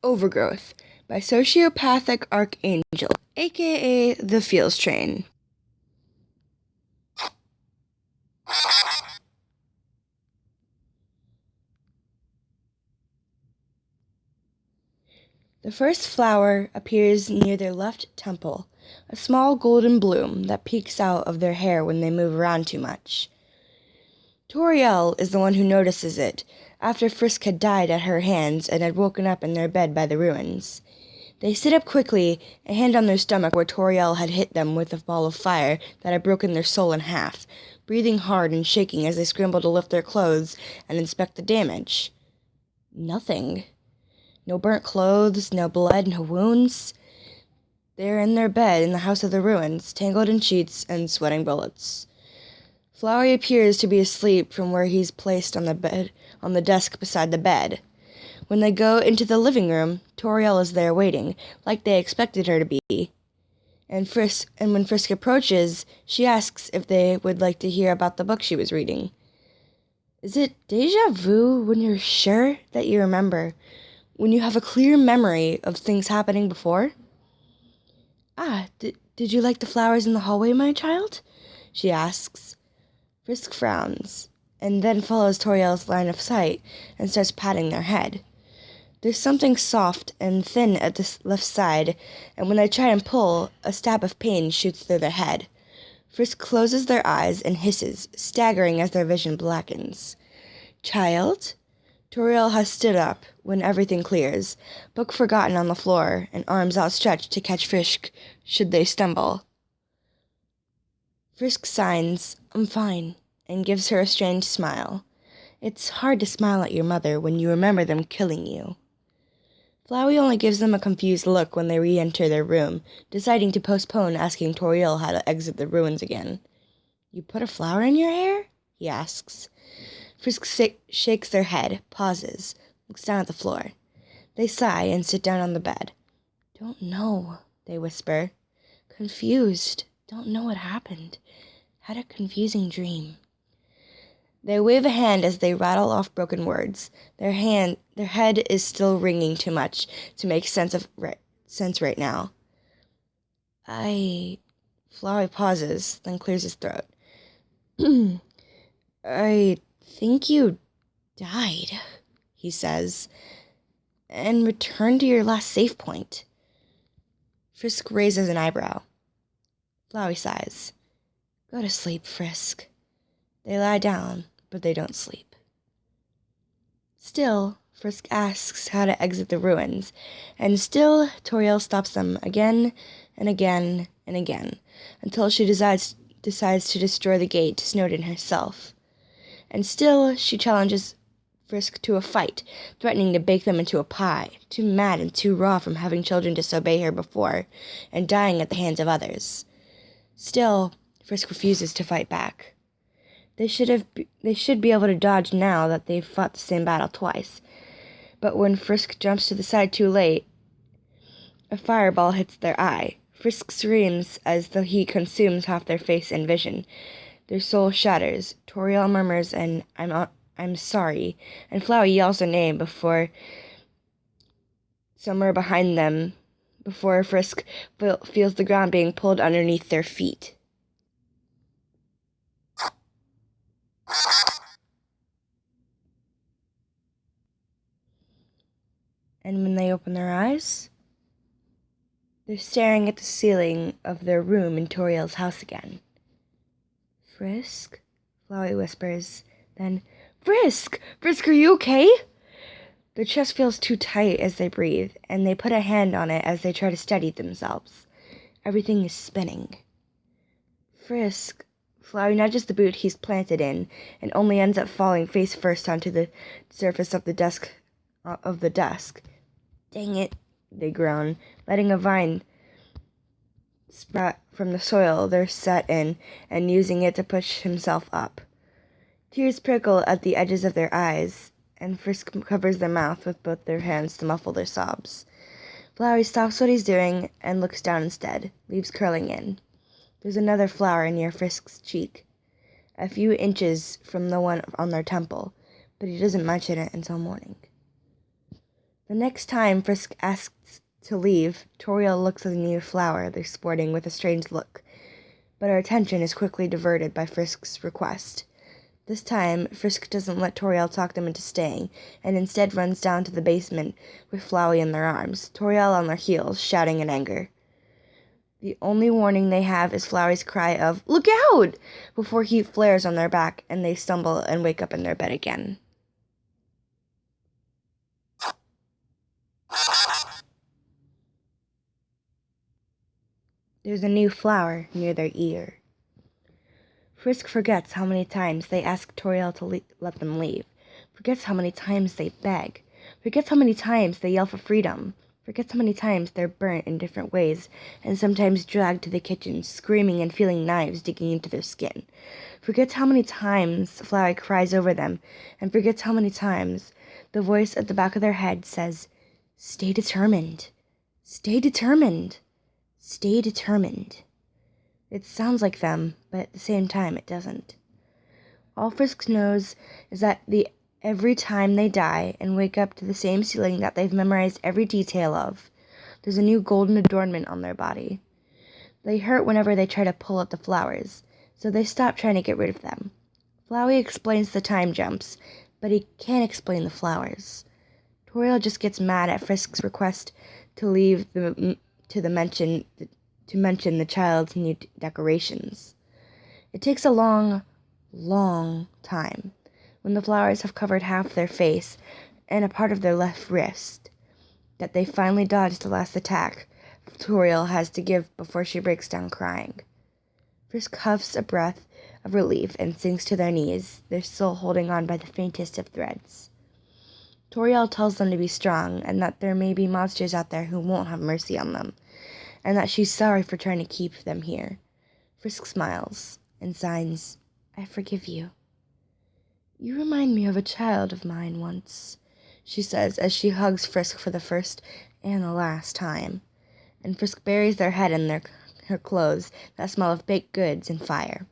Overgrowth by Sociopathic Archangel, aka the Feels Train. The first flower appears near their left temple, a small golden bloom that peeks out of their hair when they move around too much. Toriel is the one who notices it, after Frisk had died at her hands and had woken up in their bed by the ruins. They sit up quickly, a hand on their stomach where Toriel had hit them with a ball of fire that had broken their soul in half, breathing hard and shaking as they scramble to lift their clothes and inspect the damage. Nothing. No burnt clothes, no blood, no wounds. They're in their bed in the House of the Ruins, tangled in sheets and sweating bullets. Flowey appears to be asleep from where he's placed on the desk beside the bed. When they go into the living room, Toriel is there waiting, like they expected her to be. And when Frisk approaches, she asks if they would like to hear about the book she was reading. Is it déjà vu when you're sure that you remember? When you have a clear memory of things happening before? Did you like the flowers in the hallway, my child? She asks. Frisk frowns, and then follows Toriel's line of sight and starts patting their head. There's something soft and thin at the left side, and when they try and pull, a stab of pain shoots through their head. Frisk closes their eyes and hisses, staggering as their vision blackens. Child? Toriel has stood up when everything clears, book forgotten on the floor, and arms outstretched to catch Frisk should they stumble. Frisk signs, "I'm fine," and gives her a strange smile. It's hard to smile at your mother when you remember them killing you. Flowey only gives them a confused look when they re-enter their room, deciding to postpone asking Toriel how to exit the ruins again. You put a flower in your hair? He asks. Frisk shakes their head, pauses, looks down at the floor. They sigh and sit down on the bed. Don't know, they whisper. Confused. Don't know what happened. Had a confusing dream. They wave a hand as they rattle off broken words. Their head is still ringing too much to make sense right now. Flowey pauses, then clears his throat. I think you died, he says, and returned to your last save point. Frisk raises an eyebrow. Flowey sighs. Go to sleep, Frisk. They lie down, but they don't sleep. Still, Frisk asks how to exit the ruins, and still Toriel stops them again and again and again, until she decides to destroy the gate to Snowdin herself. And still she challenges Frisk to a fight, threatening to bake them into a pie, too mad and too raw from having children disobey her before, and dying at the hands of others. Still, Frisk refuses to fight back. They should be able to dodge now that they've fought the same battle twice. But when Frisk jumps to the side too late, a fireball hits their eye. Frisk screams as the heat consumes half their face and vision. Their soul shatters. Toriel murmurs and I'm sorry, and Flowey yells her name before somewhere behind them, before Frisk feels the ground being pulled underneath their feet. And when they open their eyes, they're staring at the ceiling of their room in Toriel's house again. Frisk? Flowey whispers. Then, Frisk! Frisk, are you okay? Their chest feels too tight as they breathe, and they put a hand on it as they try to steady themselves. Everything is spinning. Frisk. Flowey nudges the boot he's planted in, and only ends up falling face first onto the surface of the desk. Dang it, they groan, letting a vine sprout from the soil they're set in and using it to push himself up. Tears prickle at the edges of their eyes, and Frisk covers their mouth with both their hands to muffle their sobs. Flowey stops what he's doing and looks down instead, leaves curling in. There's another flower near Frisk's cheek, a few inches from the one on their temple, but he doesn't mention it until morning. The next time Frisk asks to leave, Toriel looks at the new flower they're sporting with a strange look, but her attention is quickly diverted by Frisk's request. This time, Frisk doesn't let Toriel talk them into staying, and instead runs down to the basement with Flowey in their arms, Toriel on their heels, shouting in anger. The only warning they have is Flowey's cry of, "Look out!" before heat flares on their back, and they stumble and wake up in their bed again. There's a new flower near their ear. Frisk forgets how many times they ask Toriel to let them leave, forgets how many times they beg, forgets how many times they yell for freedom, forgets how many times they're burnt in different ways and sometimes dragged to the kitchen, screaming and feeling knives digging into their skin, forgets how many times Flowey cries over them, and forgets how many times the voice at the back of their head says, "Stay determined, stay determined, stay determined." It sounds like them, but at the same time it doesn't. All Frisk knows is that every time they die and wake up to the same ceiling that they've memorized every detail of, there's a new golden adornment on their body. They hurt whenever they try to pull at the flowers, so they stop trying to get rid of them. Flowey explains the time jumps, but he can't explain the flowers. Toriel just gets mad at Frisk's request to leave to mention the child's new decorations. It takes a long, long time, when the flowers have covered half their face and a part of their left wrist, that they finally dodge the last attack Toriel has to give before she breaks down crying. Frisk huffs a breath of relief and sinks to their knees, their soul holding on by the faintest of threads. Toriel tells them to be strong, and that there may be monsters out there who won't have mercy on them, and that she's sorry for trying to keep them here. Frisk smiles and signs, "I forgive you." "You remind me of a child of mine once," she says as she hugs Frisk for the first and the last time, and Frisk buries their head in her clothes that smell of baked goods and fire.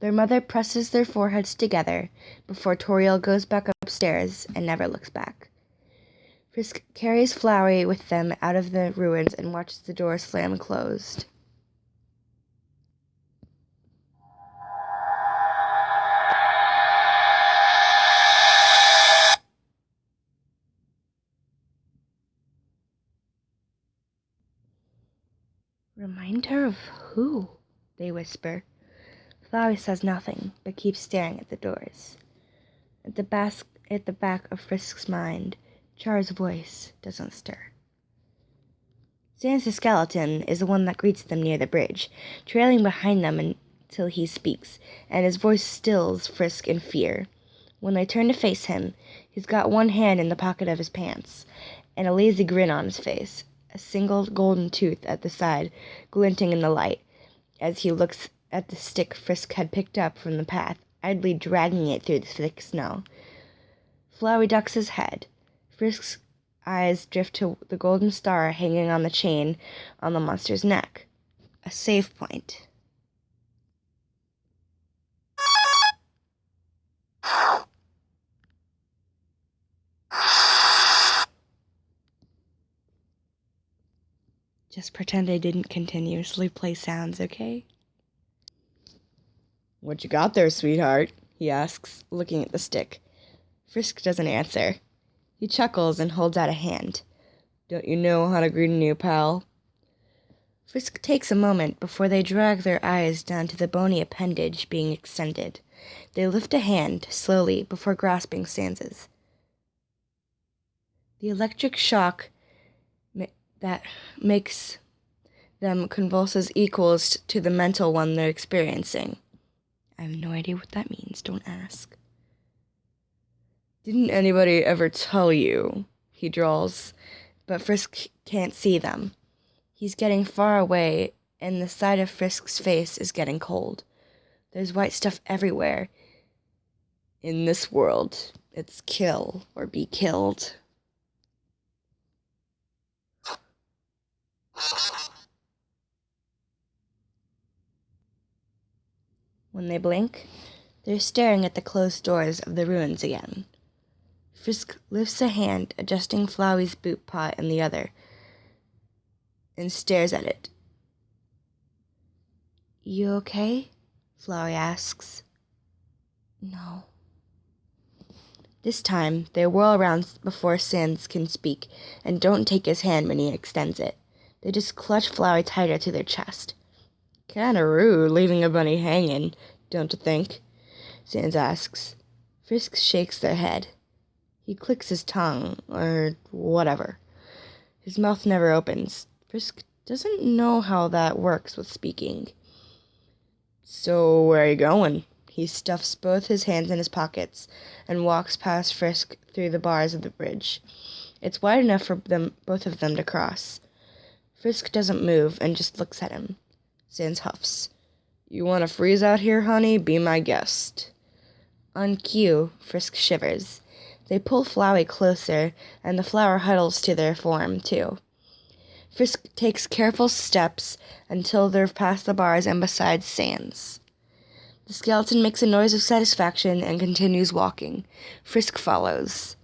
Their mother presses their foreheads together before Toriel goes back upstairs and never looks back. Frisk carries Flowey with them out of the ruins and watches the door slam closed. "Remind her of who?" they whisper. Flowey says nothing, but keeps staring at the doors. At the back of Frisk's mind, Char's voice doesn't stir. Sans the skeleton is the one that greets them near the bridge, trailing behind them until he speaks, and his voice stills Frisk in fear. When they turn to face him, he's got one hand in the pocket of his pants, and a lazy grin on his face, a single golden tooth at the side glinting in the light, as he looks at the stick Frisk had picked up from the path, idly dragging it through the thick snow. Flowey ducks his head. Frisk's eyes drift to the golden star hanging on the chain on the monster's neck. A save point. Just pretend I didn't continuously play sounds, okay? "What you got there, sweetheart?" he asks, looking at the stick. Frisk doesn't answer. He chuckles and holds out a hand. "Don't you know how to greet a new pal?" Frisk takes a moment before they drag their eyes down to the bony appendage being extended. They lift a hand, slowly, before grasping Sans's. The electric shock that makes them convulses equals to the mental one they're experiencing. I have no idea what that means, don't ask. "Didn't anybody ever tell you?" he drawls, but Frisk can't see them. He's getting far away, and the side of Frisk's face is getting cold. There's white stuff everywhere. In this world, it's kill or be killed. When they blink, they're staring at the closed doors of the ruins again. Frisk lifts a hand, adjusting Flowey's boot paw in the other, and stares at it. You okay? Flowey asks. No. This time, they whirl around before Sans can speak, and don't take his hand when he extends it. They just clutch Flowey tighter to their chest. Kinda rude, leaving a bunny hanging, don't you think? Sans asks. Frisk shakes their head. He clicks his tongue, or whatever. His mouth never opens. Frisk doesn't know how that works with speaking. So, where are you going? He stuffs both his hands in his pockets and walks past Frisk through the bars of the bridge. It's wide enough for both of them to cross. Frisk doesn't move and just looks at him. Sans huffs. You want to freeze out here, honey? Be my guest. On cue, Frisk shivers. They pull Flowey closer, and the flower huddles to their form, too. Frisk takes careful steps until they're past the bars and beside Sans. The skeleton makes a noise of satisfaction and continues walking. Frisk follows.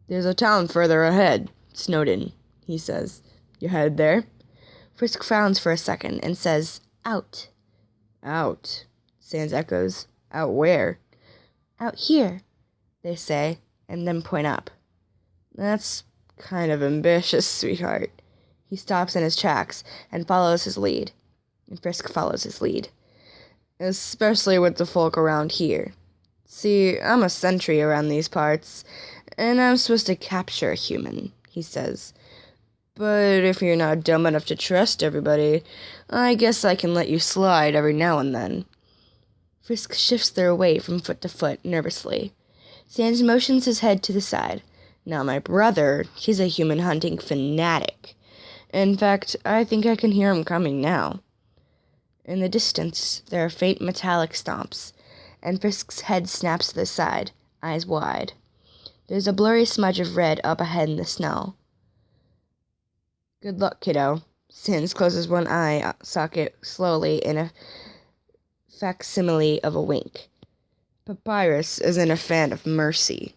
There's a town further ahead, Snowdon, he says. You headed there? Frisk frowns for a second and says, Out. Out, Sans echoes. Out where? Out here, they say, and then point up. That's kind of ambitious, sweetheart. He stops in his tracks and follows his lead. And Frisk follows his lead. Especially with the folk around here. See, I'm a sentry around these parts, and I'm supposed to capture a human, he says. But if you're not dumb enough to trust everybody, I guess I can let you slide every now and then. Frisk shifts their weight from foot to foot, nervously. Sans motions his head to the side. Now my brother, he's a human hunting fanatic. In fact, I think I can hear him coming now. In the distance, there are faint metallic stomps, and Frisk's head snaps to the side, eyes wide. There's a blurry smudge of red up ahead in the snow. Good luck, kiddo. Sans closes one eye socket slowly in a facsimile of a wink. Papyrus isn't a fan of mercy.